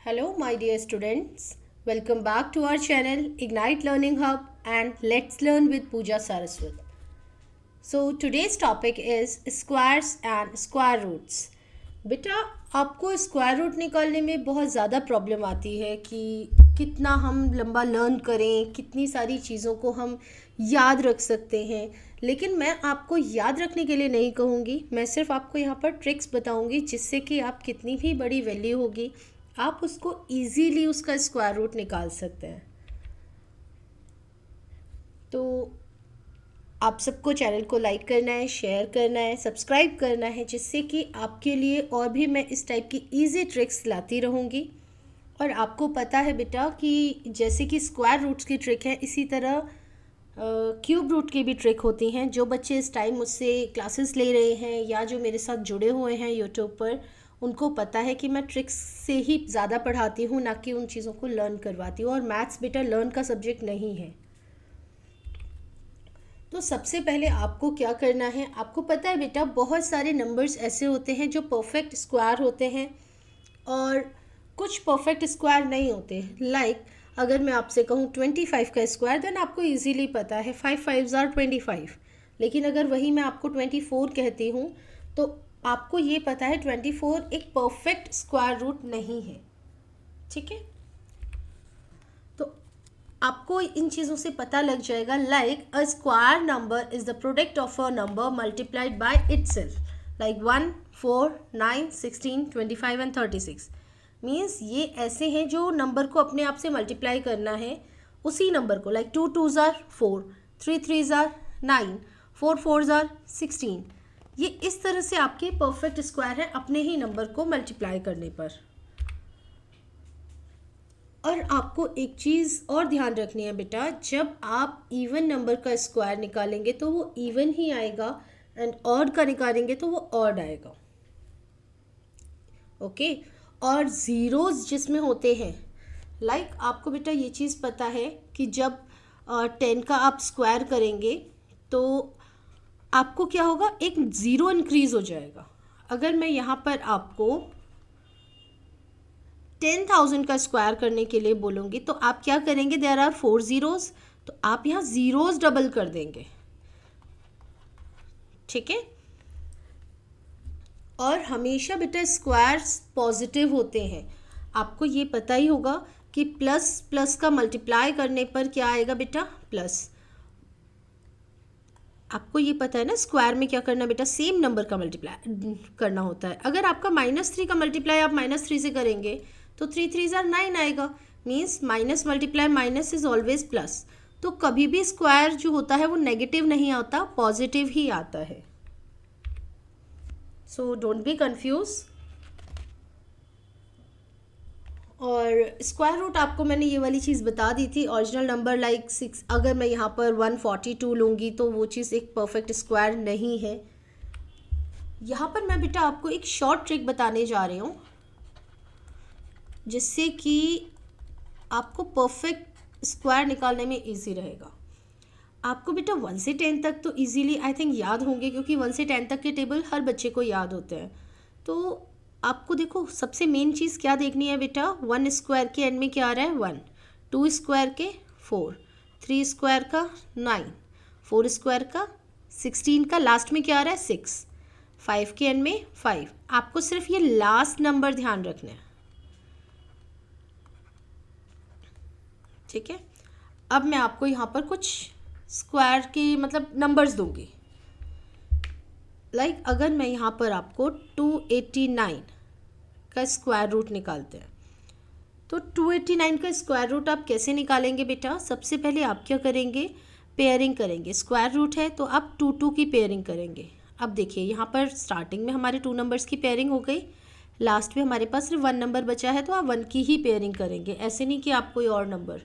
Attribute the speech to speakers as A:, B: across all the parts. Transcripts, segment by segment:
A: Hello, my dear students. Welcome back to our channel Ignite Learning Hub and Let's Learn with Pooja Saraswat. So, today's topic is squares and square roots. बेटा आपको square root निकालने में बहुत ज़्यादा problem आती है कि कितना हम लंबा लर्न करें, कितनी सारी चीज़ों को हम याद रख सकते हैं। लेकिन मैं आपको याद रखने के लिए नहीं कहूँगी, मैं सिर्फ आपको यहाँ पर ट्रिक्स बताऊँगी जिससे कि आप कितनी भी बड़ी वैल्यू होगी आप उसको इजीली उसका स्क्वायर रूट निकाल सकते हैं। तो आप सबको चैनल को लाइक करना है, शेयर करना है, सब्सक्राइब करना है, जिससे कि आपके लिए और भी मैं इस टाइप की इजी ट्रिक्स लाती रहूँगी। और आपको पता है बेटा कि जैसे कि स्क्वायर रूट्स की ट्रिक है, इसी तरह क्यूब रूट की भी ट्रिक होती हैं। जो बच्चे इस टाइम मुझसे क्लासेस ले रहे हैं या जो मेरे साथ जुड़े हुए हैं यूट्यूब पर, उनको पता है कि मैं ट्रिक्स से ही ज़्यादा पढ़ाती हूँ, ना कि उन चीज़ों को लर्न करवाती हूँ। और मैथ्स बेटा लर्न का सब्जेक्ट नहीं है। तो सबसे पहले आपको क्या करना है, आपको पता है बेटा बहुत सारे नंबर्स ऐसे होते हैं जो परफेक्ट स्क्वायर होते हैं और कुछ परफेक्ट स्क्वायर नहीं होते। लाइक अगर मैं आपसे कहूँ 25 का स्क्वायर, देन आपको इजीली पता है 5 5 आर 25। लेकिन अगर वही मैं आपको 24 कहती हूँ तो आपको ये पता है 24 एक परफेक्ट स्क्वायर रूट नहीं है। ठीक है, तो आपको इन चीज़ों से पता लग जाएगा। Like a square number is the product of a number multiplied by itself. Like 1 4 9 16 25 and 36 means ये ऐसे हैं जो नंबर को अपने आप से मल्टीप्लाई करना है उसी नंबर को। Like 2 2 are 4, 3 3 are 9, 4 4 are 16। ये इस तरह से आपके परफेक्ट स्क्वायर है अपने ही नंबर को मल्टीप्लाई करने पर। और आपको एक चीज़ और ध्यान रखनी है बेटा, जब आप इवन नंबर का स्क्वायर निकालेंगे तो वो इवन ही आएगा एंड ऑड का निकालेंगे तो वो ऑड आएगा। ओके, और ज़ीरोज़ जिसमें होते हैं, लाइक आपको बेटा ये चीज़ पता है कि जब 10 का आप स्क्वायर करेंगे तो आपको क्या होगा, एक ज़ीरो इंक्रीज़ हो जाएगा। अगर मैं यहाँ पर आपको 10,000 का स्क्वायर करने के लिए बोलूँगी तो आप क्या करेंगे, देयर आर 4 ज़ीरोज़, तो आप यहाँ ज़ीरोज़ डबल कर देंगे। ठीक है, और हमेशा बेटा स्क्वायर्स पॉजिटिव होते हैं। आपको ये पता ही होगा कि प्लस प्लस का मल्टीप्लाई करने पर क्या आएगा बेटा, प्लस। आपको ये पता है ना स्क्वायर में क्या करना बेटा, सेम नंबर का मल्टीप्लाई करना होता है। अगर आपका -3 का मल्टीप्लाई आप -3 से करेंगे तो 3 3 आर 9 आएगा। Means minus multiply minus is always plus. तो कभी भी स्क्वायर जो होता है वो नेगेटिव नहीं आता, पॉजिटिव ही आता है। So don't be confuse. और स्क्वायर रूट आपको मैंने ये वाली चीज़ बता दी थी, ओरिजिनल नंबर लाइक 6। अगर मैं यहाँ पर 142 लूँगी तो वो चीज़ एक परफेक्ट स्क्वायर नहीं है। यहाँ पर मैं बेटा आपको एक शॉर्ट ट्रिक बताने जा रही हूँ जिससे कि आपको परफेक्ट स्क्वायर निकालने में इजी रहेगा। आपको बेटा 1 से 10 तक तो इजीली आई थिंक याद होंगे, क्योंकि 1 से 10 तक के टेबल हर बच्चे को याद होते हैं। तो आपको देखो सबसे मेन चीज़ क्या देखनी है बेटा, 1 स्क्वायर के एंड में क्या आ रहा है 1, 2 स्क्वायर के 4, 3 स्क्वायर का 9, 4 स्क्वायर का 16 का लास्ट में क्या आ रहा है 6, 5 के एंड में 5। आपको सिर्फ ये लास्ट नंबर ध्यान रखना है। ठीक है, अब मैं आपको यहाँ पर कुछ स्क्वायर की मतलब नंबर्स दूंगी। लाइक अगर मैं यहाँ पर आपको 289 का स्क्वायर रूट निकालते हैं तो 289 का स्क्वायर रूट आप कैसे निकालेंगे बेटा, सबसे पहले आप क्या करेंगे, पेयरिंग करेंगे। स्क्वायर रूट है तो आप 2 2 की पेयरिंग करेंगे। अब देखिए यहाँ पर स्टार्टिंग में हमारे 2 नंबर्स की पेयरिंग हो गई, लास्ट में हमारे पास सिर्फ 1 नंबर बचा है तो आप 1 की ही पेयरिंग करेंगे, ऐसे नहीं कि आप कोई और नंबर।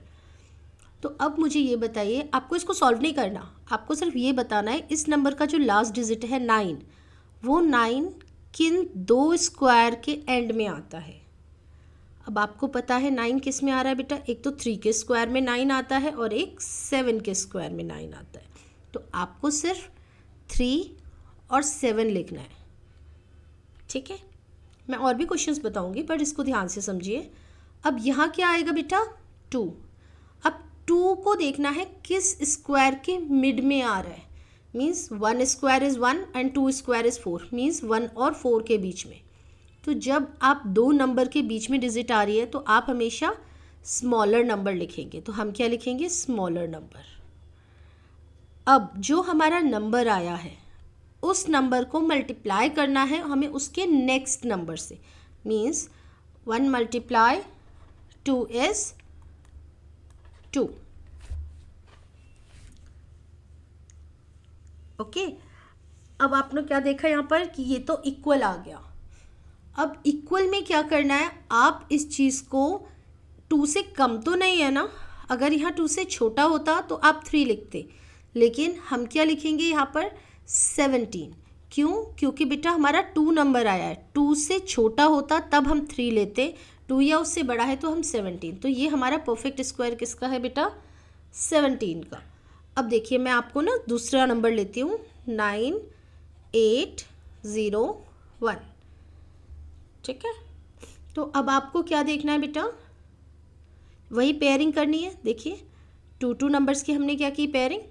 A: तो अब मुझे ये बताइए, आपको इसको सॉल्व नहीं करना, आपको सिर्फ ये बताना है इस नंबर का जो लास्ट डिजिट है 9, वो 9 किन 2 स्क्वायर के एंड में आता है। अब आपको पता है 9 किस में आ रहा है बेटा, एक तो 3 के स्क्वायर में 9 आता है और एक 7 के स्क्वायर में 9 आता है। तो आपको सिर्फ 3 और 7 लिखना है। ठीक है, मैं और भी क्वेश्चंस बताऊंगी बट इसको ध्यान से समझिए। अब यहाँ क्या आएगा बेटा, 2। अब 2 को देखना है किस स्क्वायर के मिड में आ रहा है, means 1 square is 1 and 2 square is 4, means 1 और 4 के बीच में। तो जब आप दो नंबर के बीच में डिजिट आ रही है तो आप हमेशा स्मॉलर नंबर लिखेंगे। तो हम क्या लिखेंगे, स्मॉलर नंबर। अब जो हमारा नंबर आया है उस नंबर को मल्टीप्लाई करना है हमें उसके नेक्स्ट नंबर से, मीन्स 1 मल्टीप्लाई 2 इज 2। ओके, अब आपने क्या देखा यहाँ पर कि ये तो इक्वल आ गया। अब इक्वल में क्या करना है, आप इस चीज़ को 2 से कम तो नहीं है ना, अगर यहाँ 2 से छोटा होता तो आप 3 लिखते, लेकिन हम क्या लिखेंगे यहाँ पर 17। क्यों, क्योंकि बेटा हमारा 2 नंबर आया है, 2 से छोटा होता तब हम 3 लेते, 2 या उससे बड़ा है तो हम 17। तो ये हमारा परफेक्ट स्क्वायर किसका है बेटा, 17 का। अब देखिए मैं आपको ना दूसरा नंबर लेती हूँ, 9801। ठीक है, तो अब आपको क्या देखना है बेटा, वही पेयरिंग करनी है। देखिए 2 नंबर्स की हमने क्या की, पेयरिंग।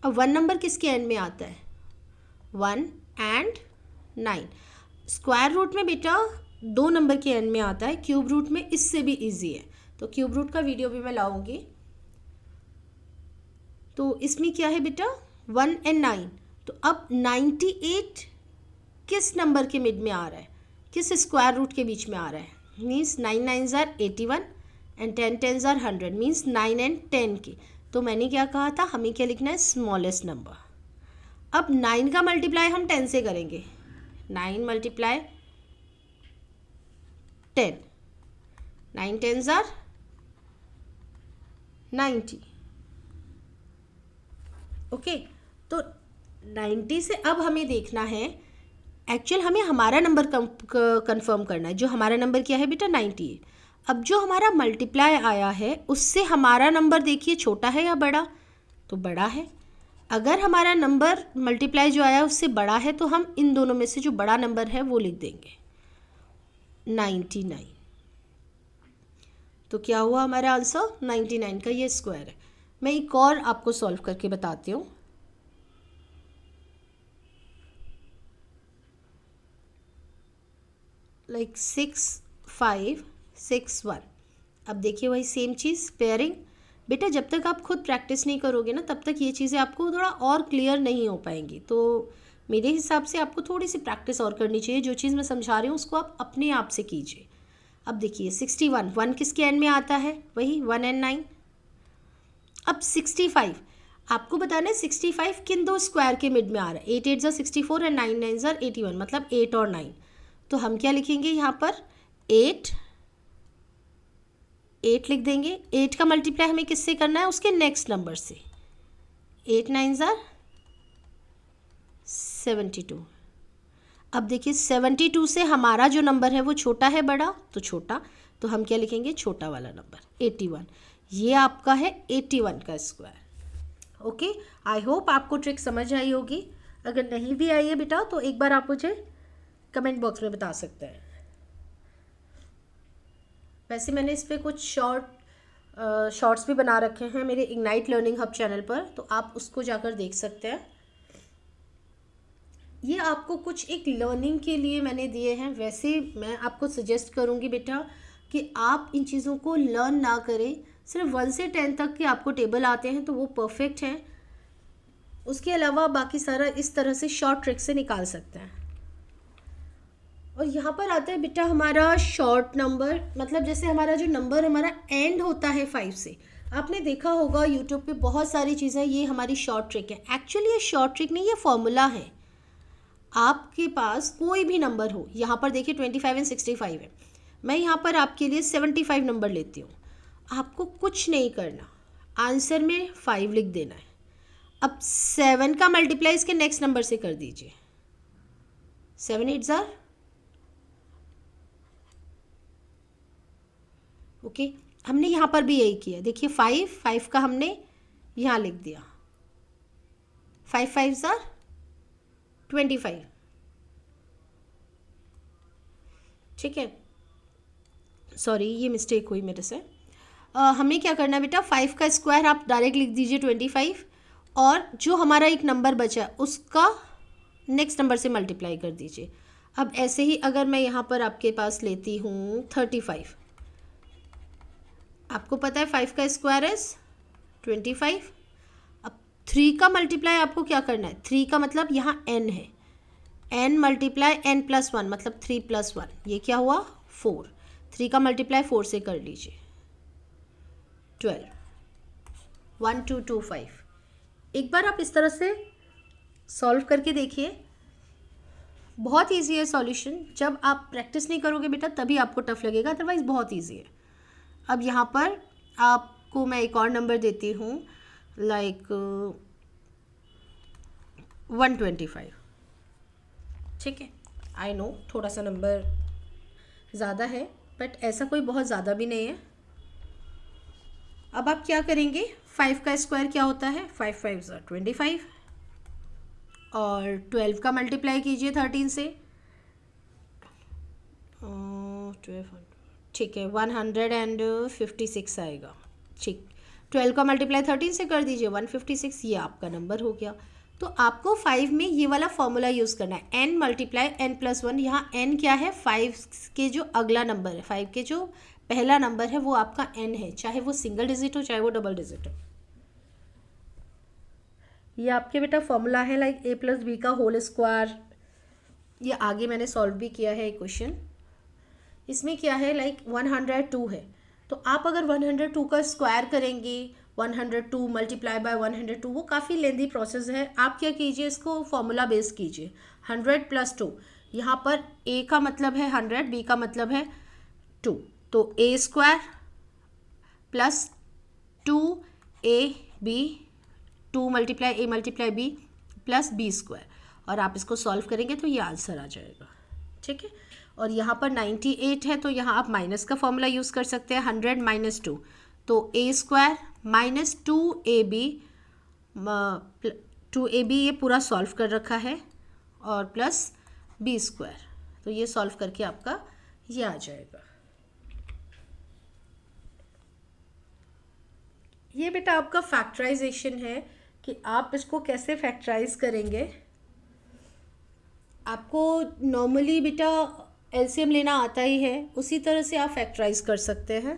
A: अब 1 नंबर किसके एंड में आता है, 1 एंड 9। स्क्वायर रूट में बेटा 2 नंबर के एंड में आता है, क्यूब रूट में इससे भी इजी है, तो क्यूब रूट का वीडियो भी मैं लाऊंगी। तो इसमें क्या है बेटा, 1 एंड 9। तो अब 98 किस नंबर के मिड में आ रहा है, किस स्क्वायर रूट के बीच में आ रहा है, means 9 9s are 81 and 10 10s are 100, means 9 and 10 के। तो मैंने क्या कहा था, हमें क्या लिखना है, स्मॉलेस्ट नंबर। अब 9 का मल्टीप्लाई हम 10 से करेंगे, 9 मल्टीप्लाई 10, 9 10s are 90। ओके, तो 90 से अब हमें देखना है, एक्चुअल हमें हमारा नंबर कंफर्म करना है। जो हमारा नंबर क्या है बेटा, 98। अब जो हमारा मल्टीप्लाई आया है उससे हमारा नंबर देखिए छोटा है या बड़ा, तो बड़ा है। अगर हमारा नंबर मल्टीप्लाई जो आया उससे बड़ा है तो हम इन दोनों में से जो बड़ा नंबर है वो लिख देंगे, 99। तो क्या हुआ हमारा आंसर, 99 का ये स्क्वायर है। मैं एक और आपको सॉल्व करके बताती हूँ। लाइक 6 5 6 1। अब देखिए वही सेम चीज़, पेयरिंग। बेटा जब तक आप खुद प्रैक्टिस नहीं करोगे ना तब तक ये चीज़ें आपको थोड़ा और क्लियर नहीं हो पाएंगी। तो मेरे हिसाब से आपको थोड़ी सी प्रैक्टिस और करनी चाहिए। जो चीज़ मैं समझा रही हूँ उसको आप अपने आप से कीजिए। अब देखिए 61, 1 किसके एंड में आता है, वही 1 एंड 9। अब 65 आपको बताना है 65 किन दो स्क्वायर के मिड में आ रहा है, 8 8 64 एंड 9 9 81, मतलब 8 और 9। तो हम क्या लिखेंगे यहाँ पर, 8 लिख देंगे। 8 का मल्टीप्लाई हमें किससे करना है, उसके नेक्स्ट नंबर से, 8 9 72। अब देखिए 72 से हमारा जो नंबर है वो छोटा है बड़ा, तो छोटा, तो हम क्या लिखेंगे, छोटा वाला नंबर 81। ये आपका है 81 का स्क्वायर। ओके, आई होप आपको ट्रिक समझ आई होगी। अगर नहीं भी आई है बेटा तो एक बार आप मुझे कमेंट बॉक्स में बता सकते हैं। वैसे मैंने इस पर कुछ शॉर्ट्स भी बना रखे हैं मेरे इग्नाइट लर्निंग हब चैनल पर, तो आप उसको जाकर देख सकते हैं। ये आपको कुछ एक लर्निंग के लिए मैंने दिए हैं। वैसे मैं आपको सजेस्ट करूँगी बेटा कि आप इन चीज़ों को लर्न ना करें। सिर्फ 1 से 10 तक के आपको टेबल आते हैं तो वो परफेक्ट हैं। उसके अलावा बाकी सारा इस तरह से शॉर्ट ट्रिक से निकाल सकते हैं। और यहाँ पर आता है बेटा हमारा शॉर्ट नंबर, मतलब जैसे हमारा जो नंबर हमारा एंड होता है 5 से। आपने देखा होगा यूट्यूब पे बहुत सारी चीज़ें, ये हमारी शॉर्ट ट्रिक है। एक्चुअली ये शॉर्ट ट्रिक नहीं, ये फॉर्मूला है। आपके पास कोई भी नंबर हो, यहाँ पर देखिए 25 एंड 65 है, मैं यहाँ पर आपके लिए 75 नंबर लेती हूँ। आपको कुछ नहीं करना, आंसर में 5 लिख देना है। अब 7 का मल्टीप्लाई इसके नेक्स्ट नंबर से कर दीजिए, 7 8 ज़ार ओके। हमने यहाँ पर भी यही किया, देखिए 5 का हमने यहाँ लिख दिया, 5 5 ज़ार 25, ठीक है। सॉरी ये मिस्टेक हुई मेरे से। हमें क्या करना है बेटा, 5 का स्क्वायर आप डायरेक्ट लिख दीजिए 25, और जो हमारा एक नंबर बचा उसका नेक्स्ट नंबर से मल्टीप्लाई कर दीजिए। अब ऐसे ही अगर मैं यहाँ पर आपके पास लेती हूँ 35, आपको पता है 5 का स्क्वायर इज 25। अब 3 का मल्टीप्लाई आपको क्या करना है, 3 का मतलब यहाँ n है, n मल्टीप्लाई n+1 मतलब 3+1, ये क्या हुआ 4। 3 का मल्टीप्लाई 4 से कर लीजिए 12, 1225। एक बार आप इस तरह से सॉल्व करके देखिए, बहुत इजी है सॉल्यूशन। जब आप प्रैक्टिस नहीं करोगे बेटा तभी आपको टफ लगेगा, अदरवाइज बहुत इजी है। अब यहाँ पर आपको मैं एक और नंबर देती हूँ, लाइक 125। ठीक है, आई नो थोड़ा सा नंबर ज़्यादा है, बट ऐसा कोई बहुत ज़्यादा भी नहीं है। अब आप क्या करेंगे, 5 का स्क्वायर क्या होता है, 5 5 25, और 12 का मल्टीप्लाई कीजिए 13 से, 12, ठीक है 156 आएगा। ठीक, 12 का मल्टीप्लाई 13 से कर दीजिए 156, ये आपका नंबर हो गया। तो आपको 5 में ये वाला फॉर्मूला यूज़ करना है, n मल्टीप्लाई n+1। यहाँ n क्या है, 5 के जो अगला नंबर है, 5 के जो पहला नंबर है वो आपका n है, चाहे वो सिंगल डिजिट हो चाहे वो डबल डिजिट हो। ये आपके बेटा फॉर्मूला है, लाइक a+b का होल स्क्वायर। ये आगे मैंने सॉल्व भी किया है एक क्वेश्चन। इसमें क्या है, लाइक 102 है, तो आप अगर 102 का स्क्वायर करेंगे, 102 मल्टीप्लाई बाय 102, वो काफ़ी लेंदी प्रोसेस है। आप क्या कीजिए, इसको फॉर्मूला बेस कीजिए, 100 + 2। यहाँ पर a का मतलब है 100, b का मतलब है 2, तो a² + 2ab, 2 multiply a multiply b + b², और आप इसको सॉल्व करेंगे तो ये आंसर आ जाएगा। ठीक है, और यहाँ पर 98 है, तो यहाँ आप माइनस का फॉर्मूला यूज़ कर सकते हैं, 100 - 2, तो a² - 2ab ये पूरा सॉल्व कर रखा है, और प्लस b², तो ये सॉल्व करके आपका ये आ जाएगा। ये बेटा आपका फैक्टराइजेशन है कि आप इसको कैसे फैक्टराइज करेंगे। आपको नॉर्मली बेटा एलसीएम लेना आता ही है, उसी तरह से आप फैक्टराइज कर सकते हैं।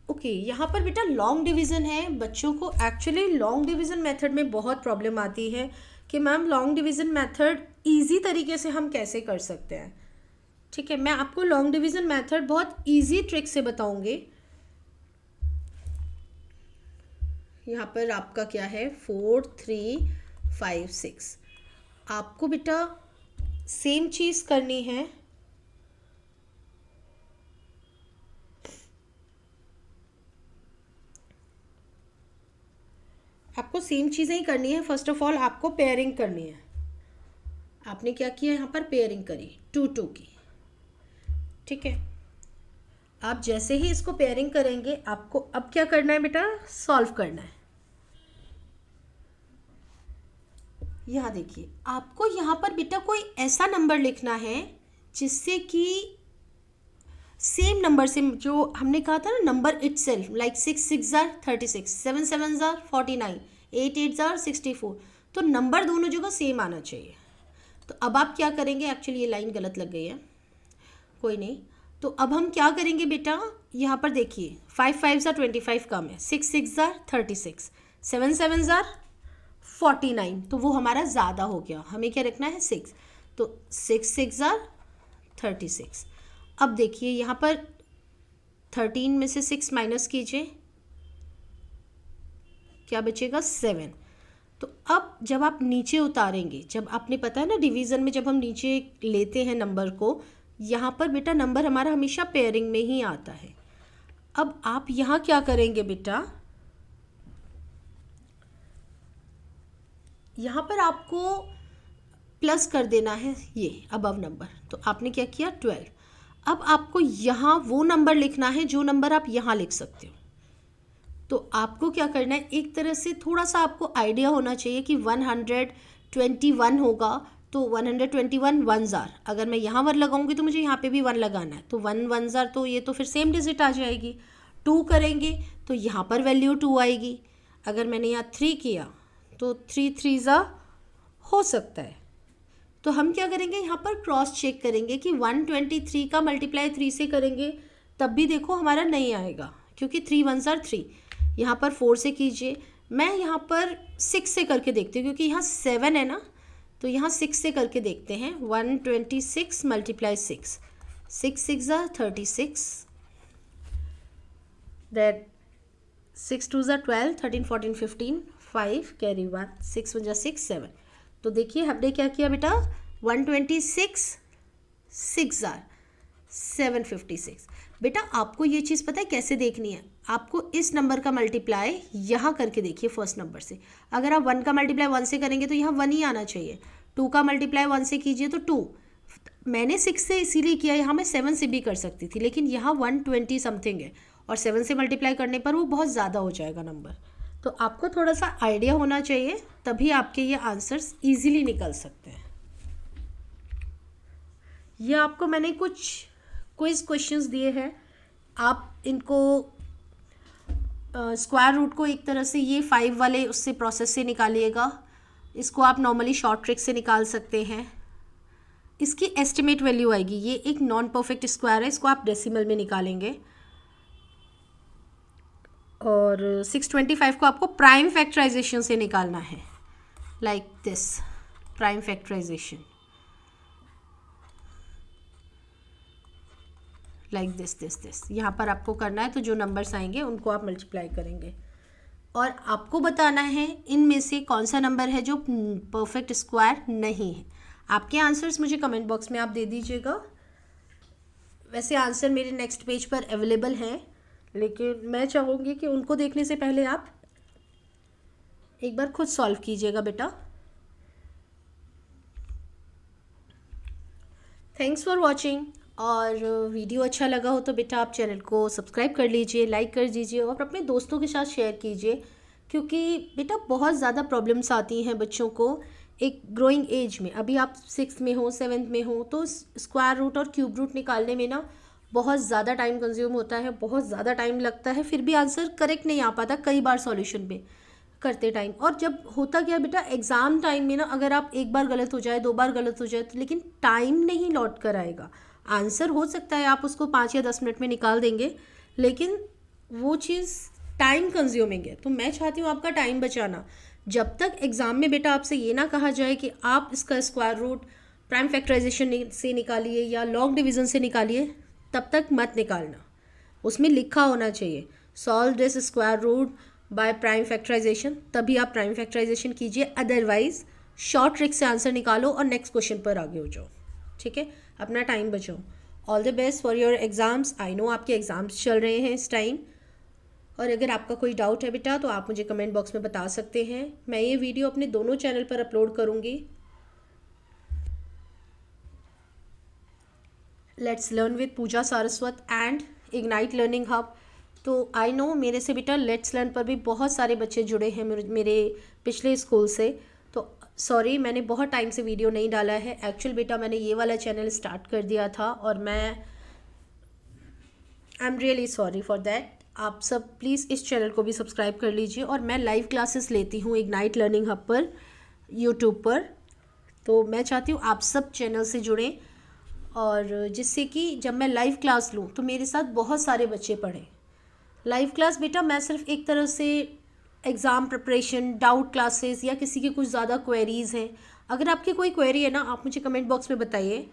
A: ओके, यहाँ पर बेटा लॉन्ग डिवीज़न है। बच्चों को एक्चुअली लॉन्ग डिवीज़न मेथड में बहुत प्रॉब्लम आती है कि ma'am long division method easy तरीके से हम कैसे कर सकते हैं। ठीक है, मैं आपको लॉन्ग डिवीज़न मेथड बहुत इजी ट्रिक से बताऊंगी। यहाँ पर आपका क्या है, 4 3 5 6। आपको बेटा सेम चीज़ करनी है, आपको सेम चीज़ें ही करनी है। फर्स्ट ऑफ ऑल आपको पेयरिंग करनी है। आपने क्या किया, यहाँ पर पेयरिंग करी 2 2 की। ठीक है, आप जैसे ही इसको पेयरिंग करेंगे, आपको अब क्या करना है बेटा, सॉल्व करना है। यहाँ देखिए, आपको यहाँ पर बेटा कोई ऐसा नंबर लिखना है जिससे कि सेम नंबर से, जो हमने कहा था ना नंबर इटसेल्फ, लाइक 6 6 36, 7 7 49, 8 8 64, तो नंबर दोनों जगह सेम आना चाहिए। तो अब आप क्या करेंगे, एक्चुअली ये लाइन गलत लग गई है, कोई नहीं। तो अब हम क्या करेंगे बेटा, यहाँ पर देखिए 5 5 25 कम है, 6 6 36, 7 7 49, तो वो हमारा ज़्यादा हो गया। हमें क्या रखना है, 6, तो 6 6 36। अब देखिए यहाँ पर 13 में से 6 माइनस कीजिए, क्या बचेगा, 7। तो अब जब आप नीचे उतारेंगे, जब आपने पता है ना डिवीज़न में जब हम नीचे लेते हैं नंबर को, यहाँ पर बेटा नंबर हमारा हमेशा पेयरिंग में ही आता है। अब आप यहाँ क्या करेंगे बेटा, यहाँ पर आपको प्लस कर देना है ये अबव नंबर, तो आपने क्या किया 12। अब आपको यहाँ वो नंबर लिखना है जो नंबर आप यहाँ लिख सकते हो। तो आपको क्या करना है, एक तरह से थोड़ा सा आपको आइडिया होना चाहिए कि 121 होगा तो 121 वंस आर, अगर मैं यहाँ 1 लगाऊंगी तो मुझे यहाँ पे भी 1 लगाना है, तो 1 वंस आर, तो ये तो फिर सेम डिजिट आ जाएगी। 2 करेंगे तो यहाँ पर वैल्यू 2 आएगी। अगर मैंने यहाँ 3 किया तो 3 3 हो सकता है। तो हम क्या करेंगे, यहाँ पर क्रॉस चेक करेंगे कि 123 का मल्टीप्लाई 3 से करेंगे तब भी देखो हमारा नहीं आएगा, क्योंकि 3 वंस आर 3। यहाँ पर 4 से कीजिए, मैं यहाँ पर 6 से करके देखती हूँ क्योंकि यहाँ 7 है ना, तो यहाँ 6 से करके देखते हैं। 126 मल्टीप्लाई 6, 6 6 36, दैट 6 2 12, 13 14 15, 5 कैरी 1, 6 1 6 7। तो देखिए हमने क्या किया बेटा, 126 6 756। बेटा आपको ये चीज़ पता है कैसे देखनी है, आपको इस नंबर का मल्टीप्लाई यहाँ करके देखिए फर्स्ट नंबर से। अगर आप 1 का मल्टीप्लाई 1 से करेंगे तो यहाँ 1 ही आना चाहिए। 2 का मल्टीप्लाई 1 से कीजिए तो 2। मैंने 6 से इसीलिए किया, यहाँ मैं 7 से भी कर सकती थी, लेकिन यहाँ 120 समथिंग है और 7 से मल्टीप्लाई करने पर वो बहुत ज़्यादा हो जाएगा नंबर। तो आपको थोड़ा सा आइडिया होना चाहिए, तभी आपके ये आंसर्स ईजीली निकल सकते हैं। ये आपको मैंने कुछ क्विज क्वेश्चंस दिए हैं, आप इनको स्क्वायर रूट को एक तरह से ये 5 वाले उससे प्रोसेस से निकालिएगा। इसको आप नॉर्मली शॉर्ट ट्रिक से निकाल सकते हैं। इसकी एस्टिमेट वैल्यू आएगी, ये एक नॉन परफेक्ट स्क्वायर है, इसको आप डेसिमल में निकालेंगे। और 625 को आपको प्राइम फैक्टराइजेशन से निकालना है, like this prime factorization, like this यहाँ पर आपको करना है। तो जो नंबर्स आएंगे उनको आप मल्टीप्लाई करेंगे और आपको बताना है इनमें से कौन सा नंबर है जो परफेक्ट स्क्वायर नहीं है। आपके आंसर्स मुझे कमेंट बॉक्स में आप दे दीजिएगा। वैसे आंसर मेरे नेक्स्ट पेज पर अवेलेबल हैं, लेकिन मैं चाहूँगी कि उनको देखने से पहले आप एक बार खुद सॉल्व कीजिएगा बेटा। Thanks for watching. और वीडियो अच्छा लगा हो तो बेटा आप चैनल को सब्सक्राइब कर लीजिए, लाइक कर दीजिए और अपने दोस्तों के साथ शेयर कीजिए, क्योंकि बेटा बहुत ज़्यादा प्रॉब्लम्स आती हैं बच्चों को एक ग्रोइंग एज में। अभी आप 6th में हो, 7th में हो, तो स्क्वायर रूट और क्यूब रूट निकालने में ना बहुत ज़्यादा टाइम कंज्यूम होता है, बहुत ज़्यादा टाइम लगता है, फिर भी आंसर करेक्ट नहीं आ पाता कई बार सॉल्यूशन पे करते टाइम। और जब होता क्या बेटा, एग्ज़ाम टाइम में ना अगर आप एक बार गलत हो जाए, 2 बार गलत हो जाए, तो लेकिन टाइम नहीं लौट कर आएगा। आंसर हो सकता है आप उसको 5 या 10 मिनट में निकाल देंगे, लेकिन वो चीज़ टाइम कंज्यूमिंग है। तो मैं चाहती हूँ आपका टाइम बचाना। जब तक एग्ज़ाम में बेटा आपसे ये ना कहा जाए कि आप इसका स्क्वायर रूट प्राइम फैक्टराइजेशन से निकालिए या लॉग डिवीज़न से निकालिए, तब तक मत निकालना। उसमें लिखा होना चाहिए solve this square root by prime factorization, तभी आप प्राइम फैक्टराइजेशन कीजिए। अदरवाइज शॉर्ट ट्रिक से आंसर निकालो और नेक्स्ट क्वेश्चन पर आगे हो जाओ। ठीक है, अपना टाइम बचाओ। All the best for your exams. I know आपके एग्ज़ाम्स चल रहे हैं इस टाइम, और अगर आपका कोई डाउट है बेटा तो आप मुझे कमेंट बॉक्स में बता सकते हैं। मैं ये वीडियो अपने दोनों चैनल पर अपलोड करूँगी, let's learn with Pooja Saraswat and ignite learning hub. तो आई नो मेरे से बेटा लेट्स लर्न पर भी बहुत सारे बच्चे जुड़े हैं मेरे पिछले स्कूल से। तो सॉरी, मैंने बहुत टाइम से वीडियो नहीं डाला है। एक्चुअल बेटा मैंने ये वाला चैनल स्टार्ट कर दिया था और मैं I am really sorry for that. आप सब प्लीज़ इस चैनल को भी सब्सक्राइब कर लीजिए। और मैं लाइव क्लासेस लेती हूँ इग्नाइट लर्निंग हब पर, यूट्यूब पर। तो मैं चाहती हूँ आप सब चैनल से जुड़ें, और जिससे कि जब मैं लाइव क्लास लूँ तो मेरे साथ बहुत सारे बच्चे पढ़ें। लाइव क्लास बेटा मैं सिर्फ एक तरह से एग्ज़ाम प्रिपरेशन, डाउट क्लासेस, या किसी की कुछ ज़्यादा क्वेरीज़ हैं। अगर आपकी कोई क्वेरी है ना, आप मुझे कमेंट बॉक्स में बताइए।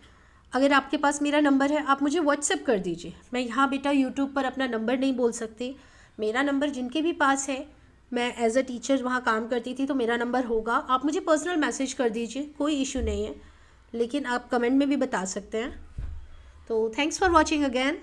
A: अगर आपके पास मेरा नंबर है आप मुझे व्हाट्सएप कर दीजिए। मैं यहाँ बेटा यूट्यूब पर अपना नंबर नहीं बोल सकती। मेरा नंबर जिनके भी पास है, मैं एज अ टीचर वहाँ काम करती थी तो मेरा नंबर होगा, आप मुझे पर्सनल मैसेज कर दीजिए, कोई इशू नहीं है। लेकिन आप कमेंट में भी बता सकते हैं। तो थैंक्स फॉर वॉचिंग अगेन।